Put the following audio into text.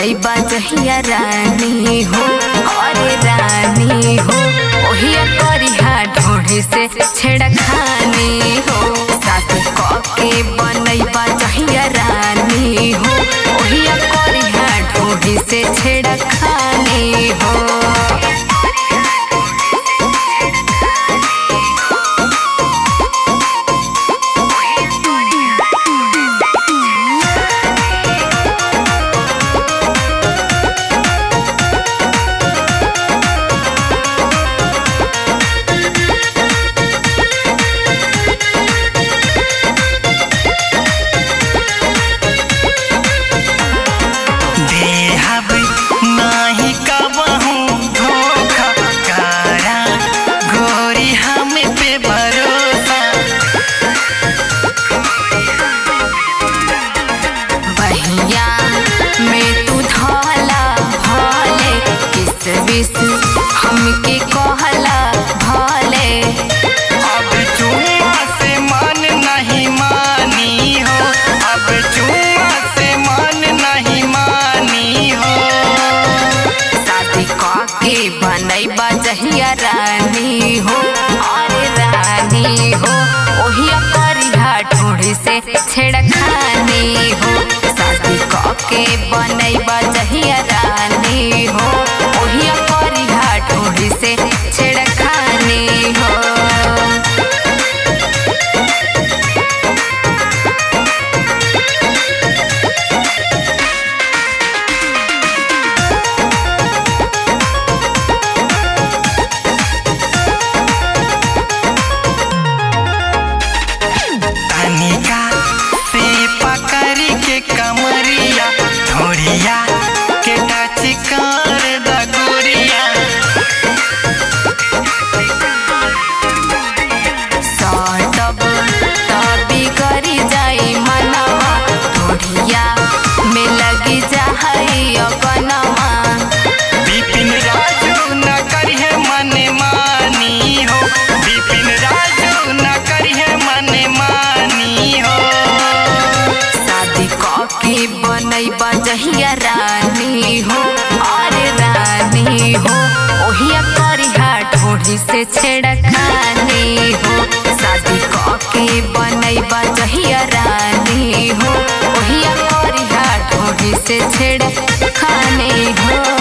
बनैबा जहिया रानी हो, अरे रानी हो, ओहिया करिहा ढोढ़ी से छेड़खानी हो। शादी के बनैबा जहिया रानी हो, ओहिया करिहा ढोढ़ी से छेड़खानी हो। हमके कहला भले अब चुम्मा से मन नहीं मानी हो, अब चुम्मा से मन नहीं मानी हो। शादी के बनैबा जहिया रानी हो, अरे रानी हो, ओहिया करिहा ढोढ़ी से छेड़खानी हो। शादी के बनैबा जहिया रानी हो, ओहिया करिहा ढोढ़ी से छेड़खानी हो। तनिका से पकड़ के कमरिया ढोरिया के टच कर दगुरिया। सटब तभी करी जाई मनवा, ढोढ़िया में लगी जाई अपनवा। बिपिन राजू न करिहे मन मानी हो, बिपिन राजू न करिहे मन मानी हो। शादी के बनैबा जहिया रानी हो, अरे रानी हो, ओहिया करिहा ढोढ़ी से छेड़खानी हो। शादी के बनैबा जहिया रानी हो, ओहिया करिहा ढोढ़ी से छेड़खानी हो।